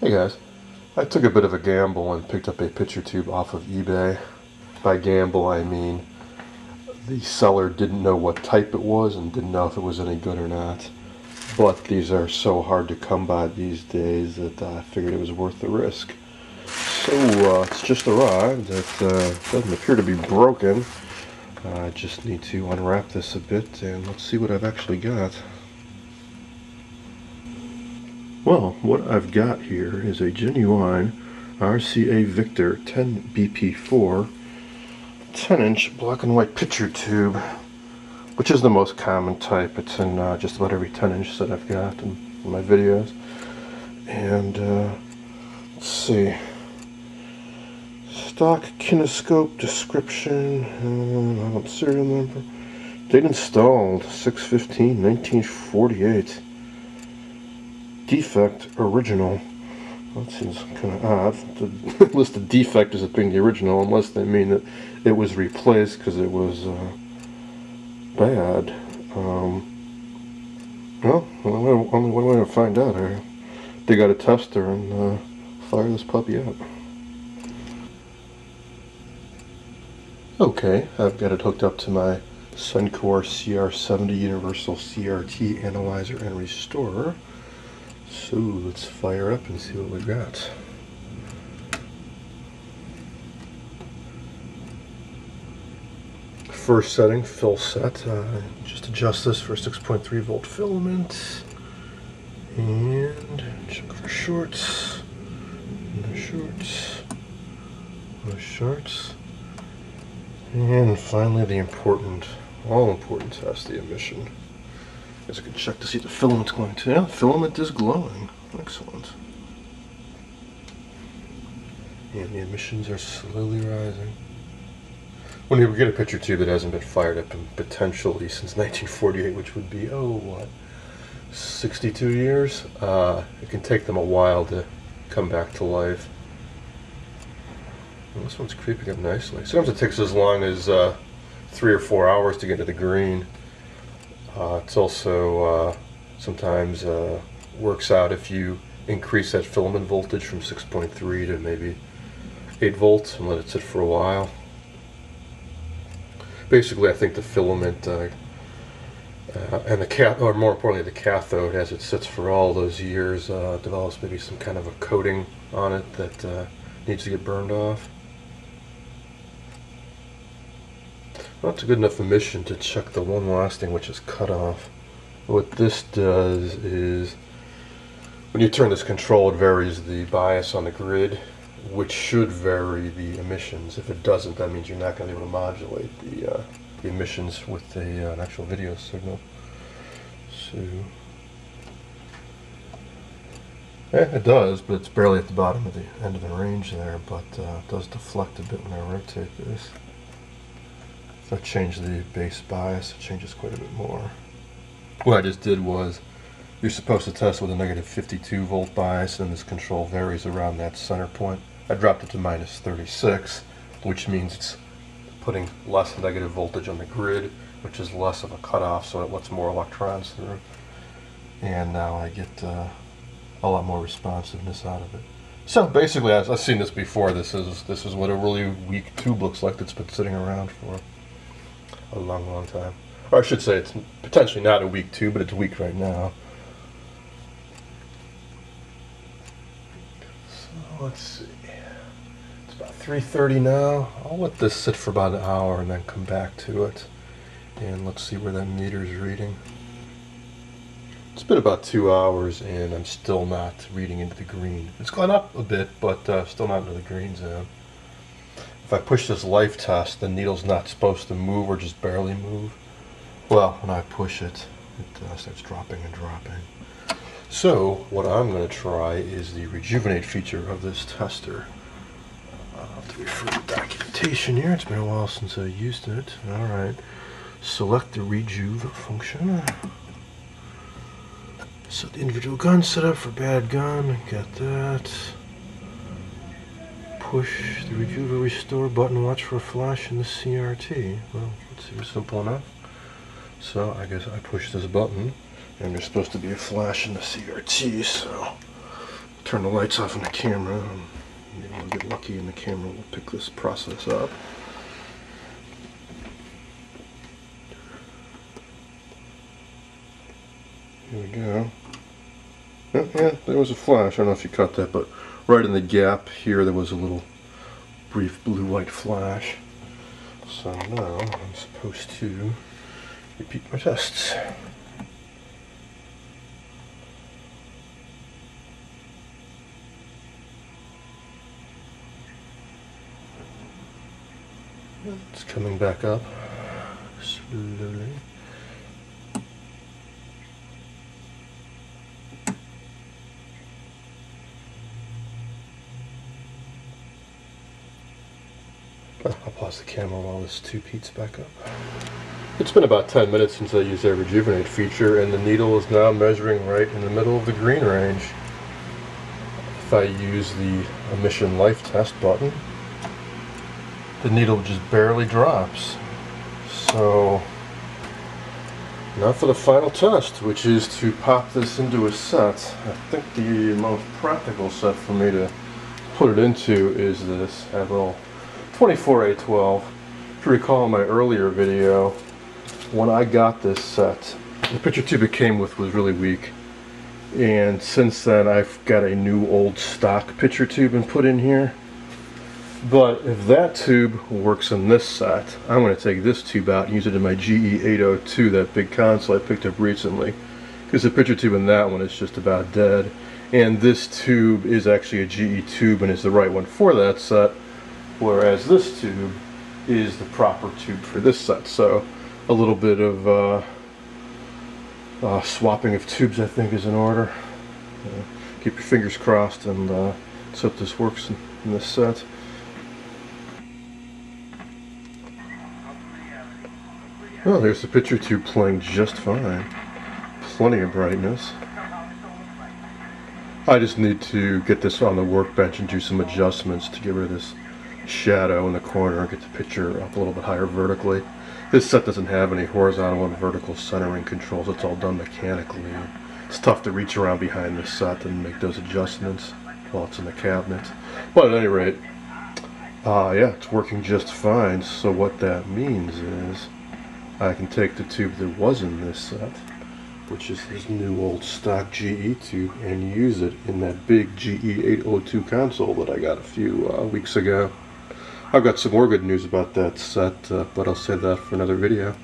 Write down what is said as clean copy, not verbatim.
Hey guys, I took a bit of a gamble and picked up a picture tube off of eBay. By gamble I mean the seller didn't know what type it was and didn't know if it was any good or not. But these are so hard to come by these days that I figured it was worth the risk. So it's just arrived. It doesn't appear to be broken. I just need to unwrap this a bit and let's see what I've actually got. Well, what I've got here is a genuine RCA Victor 10BP4 10-inch black and white picture tube, which is the most common type. It's in just about every 10-inch that I've got in my videos. And let's see, stock kinescope description, serial number, date installed 6/15/1948. Defect original. That seems kind of odd to list the defect as it being the original, unless they mean that it was replaced because it was bad. Well, only one way to find out. They got a tester and fire this puppy up. Okay, I've got it hooked up to my Suncor CR70 Universal CRT Analyzer and Restorer. So let's fire up and see what we've got. First setting, fill set. Just adjust this for 6.3 volt filament. And check for shorts. No shorts. No shorts. And finally the important, all important test, the emission. I guess I can check to see if the filament's glowing too. Yeah, the filament is glowing. Excellent. And the emissions are slowly rising. When you get a picture tube that hasn't been fired up in potentially since 1948, which would be, 62 years, it can take them a while to come back to life. Well, this one's creeping up nicely. Sometimes it takes as long as 3 or 4 hours to get to the green. It's also sometimes works out if you increase that filament voltage from 6.3 to maybe 8 volts and let it sit for a while. Basically, I think the filament and the or more importantly the cathode, as it sits for all those years, develops maybe some kind of a coating on it that needs to get burned off. Well, that's a good enough emission to check the one last thing, which is cut off. What this does is, when you turn this control, it varies the bias on the grid, which should vary the emissions. If it doesn't, that means you're not going to be able to modulate the emissions with an actual video signal. So, yeah, it does, but it's barely at the bottom of the end of the range there, but it does deflect a bit when I rotate this. If I change the base bias, it changes quite a bit more. What I just did was, you're supposed to test with a negative 52 volt bias, and this control varies around that center point. I dropped it to minus 36, which means it's putting less negative voltage on the grid, which is less of a cutoff, so it lets more electrons through. And now I get a lot more responsiveness out of it. So basically, I've seen this before. This is what a really weak tube looks like that's been sitting around for a long time. Or I should say, it's potentially not a weak tube, but it's weak right now. So let's see. It's about 3:30 now. I'll let this sit for about an hour and then come back to it. And let's see where that meter's reading. It's been about 2 hours and I'm still not reading into the green. It's gone up a bit, but still not into the green zone. If I push this life test, the needle's not supposed to move or just barely move. Well, when I push it, it starts dropping and dropping. So what I'm going to try is the rejuvenate feature of this tester. I'll have to refer to the documentation here. It's been a while since I used it. Alright. Select the rejuve function. Set the individual gun setup for bad gun. Got that. Push the rejuve or restore button. Watch for a flash in the CRT. Well, let's see. Simple enough. So I guess I push this button, and there's supposed to be a flash in the CRT. So turn the lights off on the camera. Maybe I'll get lucky and the camera will pick this process up. Here we go. Oh, yeah, there was a flash. I don't know if you caught that, but right in the gap here there was a little brief blue-white flash. So now I'm supposed to repeat my tests. It's coming back up slowly. I'll pause the camera while this tube heats back up. It's been about 10 minutes since I used their Rejuvenate feature, and the needle is now measuring right in the middle of the green range. If I use the emission life test button, the needle just barely drops. So now for the final test, which is to pop this into a set. I think the most practical set for me to put it into is this Admiral 24A12. If you recall in my earlier video, when I got this set, the picture tube it came with was really weak. And since then I've got a new old stock picture tube and put in here. But if that tube works in this set, I'm going to take this tube out and use it in my GE802, that big console I picked up recently. Because the picture tube in that one is just about dead. And this tube is actually a GE tube and is the right one for that set. Whereas this tube is the proper tube for this set. So a little bit of swapping of tubes I think is in order. Keep your fingers crossed and let's hope this works in this set. Oh, there's the picture tube playing just fine. Plenty of brightness. I just need to get this on the workbench and do some adjustments to get rid of this shadow in the corner and get the picture up a little bit higher vertically. This set doesn't have any horizontal and vertical centering controls. It's all done mechanically. It's tough to reach around behind this set and make those adjustments while it's in the cabinet. But at any rate, yeah, it's working just fine. So what that means is I can take the tube that was in this set, which is this new old stock GE tube, and use it in that big GE802 console that I got a few weeks ago. I've got some more good news about that set, but I'll save that for another video.